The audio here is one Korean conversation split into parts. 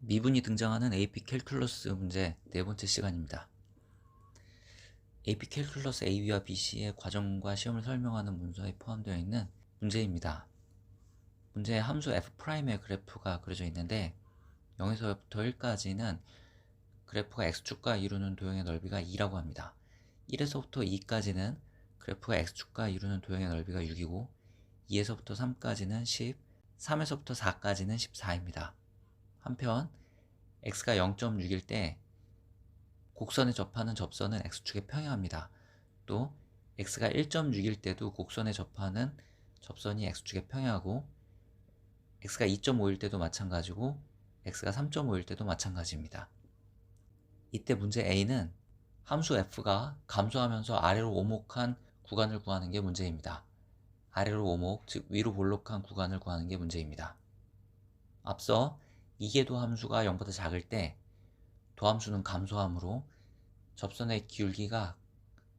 미분이 등장하는 AP 캘큘러스 문제 네 번째 시간입니다. AP 캘큘러스 AB와 BC의 과정과 시험을 설명하는 문서에 포함되어 있는 문제입니다. 문제의 함수 F'의 그래프가 그려져 있는데 0에서부터 1까지는 그래프가 X축과 이루는 도형의 넓이가 2라고 합니다. 1에서부터 2까지는 그래프가 X축과 이루는 도형의 넓이가 6이고 2에서부터 3까지는 10, 3에서부터 4까지는 14입니다. 한편 x가 0.6일 때 곡선에 접하는 접선은 x축에 평행합니다. 또 x가 1.6일 때도 곡선에 접하는 접선이 x축에 평행하고 x가 2.5일 때도 마찬가지고 x가 3.5일 때도 마찬가지입니다. 이때 문제 A는 함수 f가 감소하면서 아래로 오목한 구간을 구하는 게 문제입니다. 아래로 오목, 즉 위로 볼록한 구간을 구하는 게 문제입니다. 앞서 이계도 함수가 0보다 작을 때 도함수는 감소하므로 접선의 기울기가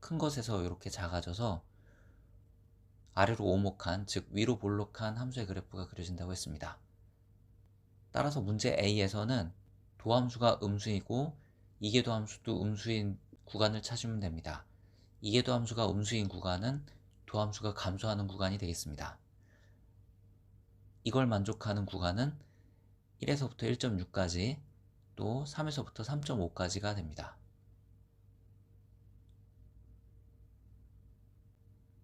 큰 것에서 이렇게 작아져서 아래로 오목한, 즉 위로 볼록한 함수의 그래프가 그려진다고 했습니다. 따라서 문제 A에서는 도함수가 음수이고 이계도 함수도 음수인 구간을 찾으면 됩니다. 이계도 함수가 음수인 구간은 도함수가 감소하는 구간이 되겠습니다. 이걸 만족하는 구간은 1에서부터 1.6까지 또 3에서부터 3.5까지가 됩니다.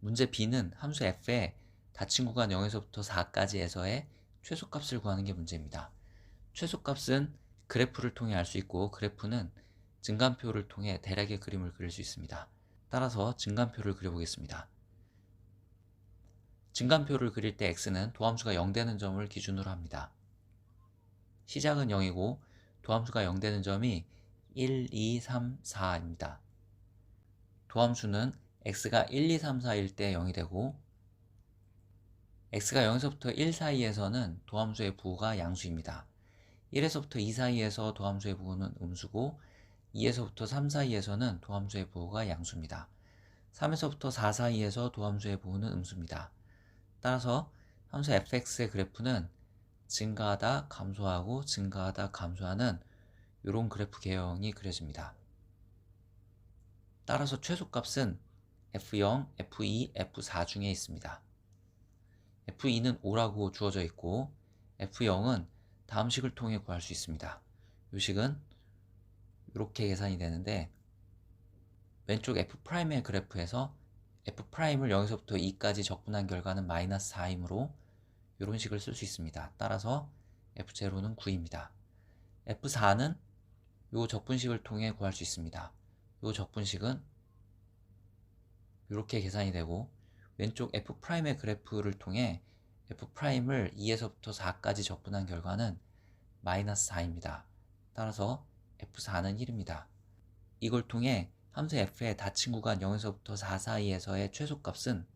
문제 B는 함수 f의 닫힌 구간 0에서부터 4까지에서의 최소값을 구하는 게 문제입니다. 최소값은 그래프를 통해 알 수 있고 그래프는 증간표를 통해 대략의 그림을 그릴 수 있습니다. 따라서 증간표를 그려보겠습니다. 증간표를 그릴 때 x는 도함수가 0 되는 점을 기준으로 합니다. 시작은 0이고 도함수가 0 되는 점이 1, 2, 3, 4입니다. 도함수는 x가 1, 2, 3, 4일 때 0이 되고 x가 0에서부터 1 사이에서는 도함수의 부호가 양수입니다. 1에서부터 2 사이에서 도함수의 부호는 음수고 2에서부터 3 사이에서는 도함수의 부호가 양수입니다. 3에서부터 4 사이에서 도함수의 부호는 음수입니다. 따라서 함수 fx의 그래프는 증가하다 감소하고 증가하다 감소하는 이런 그래프 개형이 그려집니다. 따라서 최소값은 f0, f2, f4 중에 있습니다. f2는 5라고 주어져 있고 f0은 다음 식을 통해 구할 수 있습니다. 이 식은 이렇게 계산이 되는데 왼쪽 f'의 그래프에서 f'을 0에서부터 2까지 적분한 결과는 마이너스 4이므로 이런 식을 쓸 수 있습니다. 따라서 f0는 9입니다. f4는 이 적분식을 통해 구할 수 있습니다. 이 적분식은 이렇게 계산이 되고 왼쪽 f'의 그래프를 통해 f'을 2에서부터 4까지 적분한 결과는 마이너스 4입니다. 따라서 f4는 1입니다. 이걸 통해 함수 f의 닫힌 구간 0에서부터 4 사이에서의 최소값은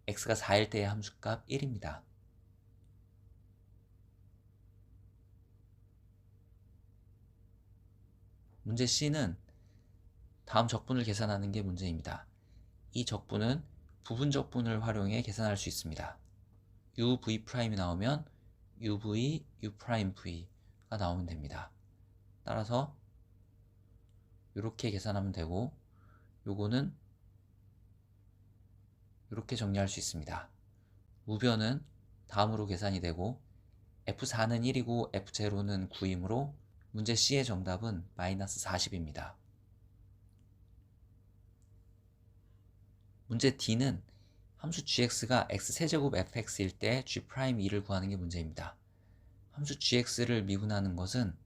x가 4일 때의 함수값 1입니다. 문제 C는 다음 적분을 계산하는 게 문제입니다. 이 적분은 부분 적분을 활용해 계산할 수 있습니다. UV'이 나오면 UV, U'V가 나오면 됩니다. 따라서 이렇게 계산하면 되고 요거는 이렇게 정리할 수 있습니다. 우변은 다음으로 계산이 되고 F4는 1이고 F0는 9이므로 문제 C의 정답은 마이너스 40입니다. 문제 D는 함수 gx가 x세제곱 fx일 때 g'2를 구하는 게 문제입니다. 함수 gx를 미분하는 것은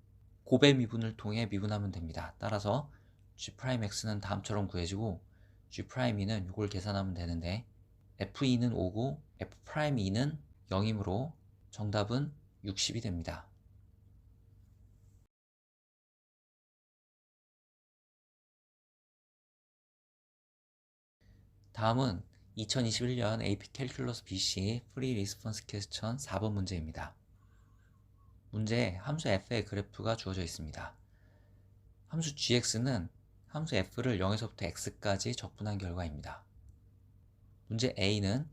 곱의 미분을 통해 미분하면 됩니다. 따라서 g'x는 다음처럼 구해지고 g'2는 이걸 계산하면 되는데 f2는 5고 f'2는 0이므로 정답은 60이 됩니다. 다음은 2021년 AP 캘큘러스 BC 프리 리스폰스 퀘스천 4번 문제입니다. 문제에 함수 f의 그래프가 주어져 있습니다. 함수 gx는 함수 f를 0에서부터 x까지 적분한 결과입니다. 문제 A는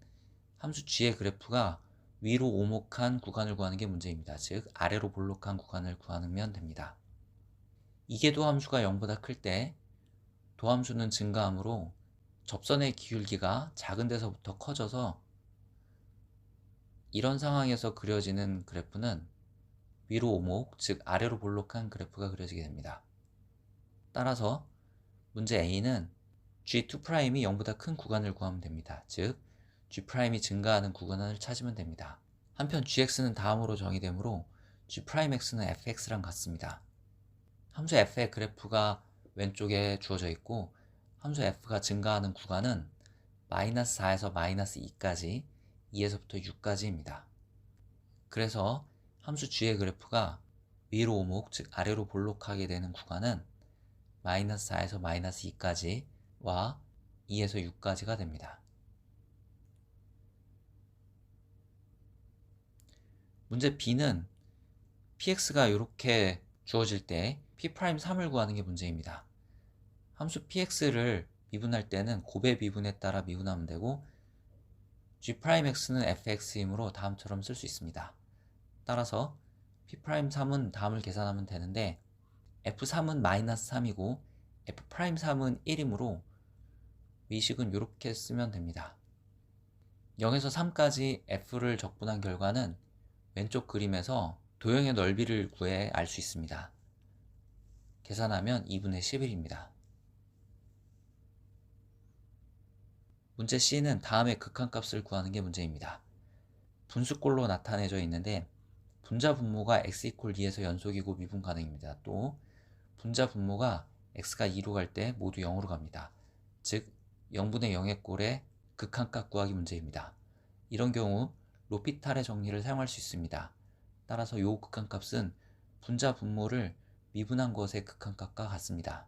함수 g의 그래프가 위로 오목한 구간을 구하는 게 문제입니다. 즉 아래로 볼록한 구간을 구하면 됩니다. 이계 도함수가 0보다 클 때 도함수는 증가하므로 접선의 기울기가 작은 데서부터 커져서 이런 상황에서 그려지는 그래프는 위로 오목, 즉 아래로 볼록한 그래프가 그려지게 됩니다. 따라서 문제 A는 G2'이 0보다 큰 구간을 구하면 됩니다. 즉 G'이 증가하는 구간을 찾으면 됩니다. 한편 Gx는 다음으로 정의되므로 G'X는 fx랑 같습니다. 함수 f의 그래프가 왼쪽에 주어져 있고 함수 f가 증가하는 구간은 마이너스 4에서 마이너스 2까지 2에서부터 6까지입니다. 그래서 함수 g의 그래프가 위로 오목, 즉 아래로 볼록하게 되는 구간은 마이너스 4에서 마이너스 2까지와 2에서 6까지가 됩니다. 문제 B는 px가 이렇게 주어질 때 P'3을 구하는 게 문제입니다. 함수 px를 미분할 때는 곱의 미분에 따라 미분하면 되고 G'X는 fx이므로 다음처럼 쓸 수 있습니다. 따라서 P'3은 다음을 계산하면 되는데 F3은 마이너스 3이고 F'3은 1이므로 위식은 이렇게 쓰면 됩니다. 0에서 3까지 F를 적분한 결과는 왼쪽 그림에서 도형의 넓이를 구해 알 수 있습니다. 계산하면 2분의 11입니다. 문제 C는 다음의 극한값을 구하는 게 문제입니다. 분수꼴로 나타내져 있는데 분자 분모가 x = 2에서 연속이고 미분 가능입니다. 또 분자 분모가 x가 2로 갈 때 모두 0으로 갑니다. 즉 0분의 0의 꼴의 극한값 구하기 문제입니다. 이런 경우 로피탈의 정리를 사용할 수 있습니다. 따라서 이 극한값은 분자 분모를 미분한 것의 극한값과 같습니다.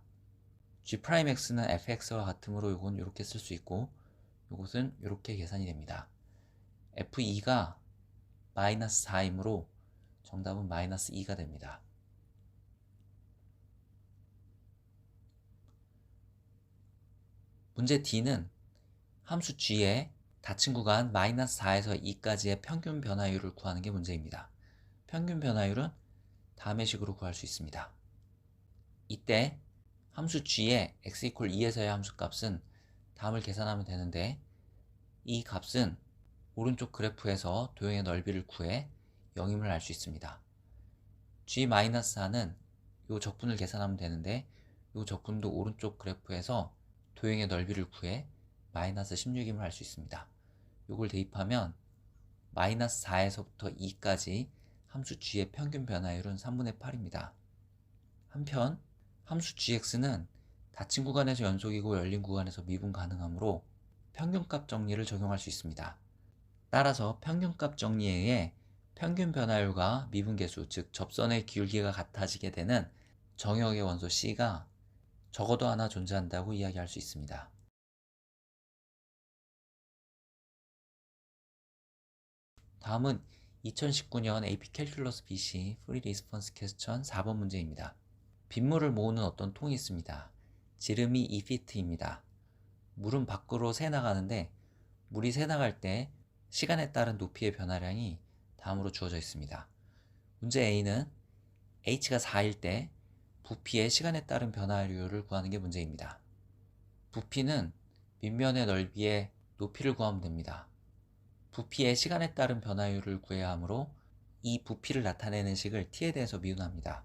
G'X는 fx와 같으므로 이건 이렇게 쓸 수 있고 이것은 이렇게 계산이 됩니다. F2가 마이너스 4이므로 정답은 마이너스 2가 됩니다. 문제 D는 함수 g의 닫힌 구간 마이너스 4에서 2까지의 평균 변화율을 구하는 게 문제입니다. 평균 변화율은 다음의 식으로 구할 수 있습니다. 이때 함수 g의 x = 2에서의 함수값은 다음을 계산하면 되는데 이 값은 오른쪽 그래프에서 도형의 넓이를 구해 0임을 알 수 있습니다. G-4는 이 적분을 계산하면 되는데 이 적분도 오른쪽 그래프에서 도형의 넓이를 구해 마이너스 16임을 알 수 있습니다. 이걸 대입하면 마이너스 4에서부터 2까지 함수 g의 평균 변화율은 3분의 8입니다. 한편 함수 gx는 닫힌 구간에서 연속이고 열린 구간에서 미분 가능하므로 평균값 정리를 적용할 수 있습니다. 따라서 평균값 정리에 의해 평균 변화율과 미분계수, 즉 접선의 기울기가 같아지게 되는 정역의 원소 C가 적어도 하나 존재한다고 이야기할 수 있습니다. 다음은 2019년 AP 캘큘러스 BC 프리 리스폰스 퀘스천 4번 문제입니다. 빗물을 모으는 어떤 통이 있습니다. 지름이 2피트입니다. 물은 밖으로 새나가는데 물이 새나갈 때 시간에 따른 높이의 변화량이 다음으로 주어져 있습니다. 문제 A는 h가 4일 때 부피의 시간에 따른 변화율을 구하는 게 문제입니다. 부피는 밑면의 넓이의 높이를 구하면 됩니다. 부피의 시간에 따른 변화율을 구해야 하므로 이 부피를 나타내는 식을 t에 대해서 미분합니다.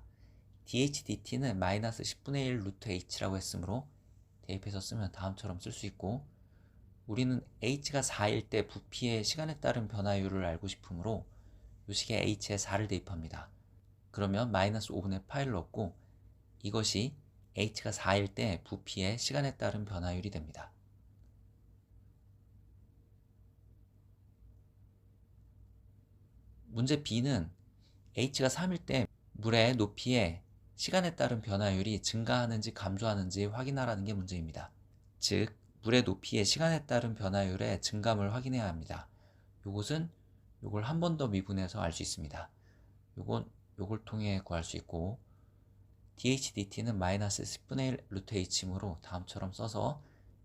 dh dt는 마이너스 10분의 1 루트 h라고 했으므로 대입해서 쓰면 다음처럼 쓸 수 있고 우리는 h가 4일 때 부피의 시간에 따른 변화율을 알고 싶으므로 이 식에 h에 4를 대입합니다. 그러면 마이너스 5분의 8을 얻고 이것이 h가 4일 때 부피의 시간에 따른 변화율이 됩니다. 문제 B는 h가 3일 때 물의 높이의 시간에 따른 변화율이 증가하는지 감소하는지 확인하라는 게 문제입니다. 즉 물의 높이의 시간에 따른 변화율의 증감을 확인해야 합니다. 요것은 요걸 한 번 더 미분해서 알 수 있습니다. 요걸 통해 구할 수 있고 dh dt는 마이너스 10분의 1 루트 h이므로 다음처럼 써서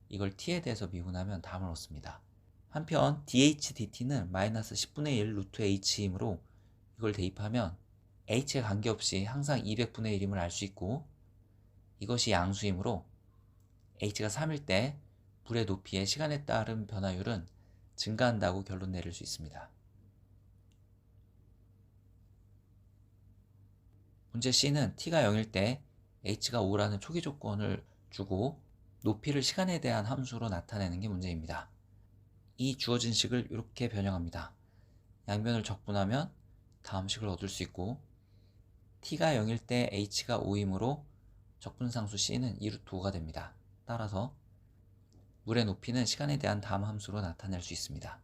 이걸 t에 대해서 미분하면 다음을 얻습니다. 한편 DHDT는 마이너스 10분의 1 루트 H이므로 이걸 대입하면 H에 관계없이 항상 200분의 1임을 알 수 있고, 이것이 양수이므로 H가 3일 때 물의 높이의 시간에 따른 변화율은 증가한다고 결론 내릴 수 있습니다. 문제 C는 t가 0일 때 h가 5라는 초기 조건을 주고 높이를 시간에 대한 함수로 나타내는 게 문제입니다. 이 주어진 식을 이렇게 변형합니다. 양변을 적분하면 다음 식을 얻을 수 있고, t가 0일 때 h가 5이므로 적분상수 c는 2루트 5가 됩니다. 따라서 물의 높이는 시간에 대한 다음 함수로 나타낼 수 있습니다.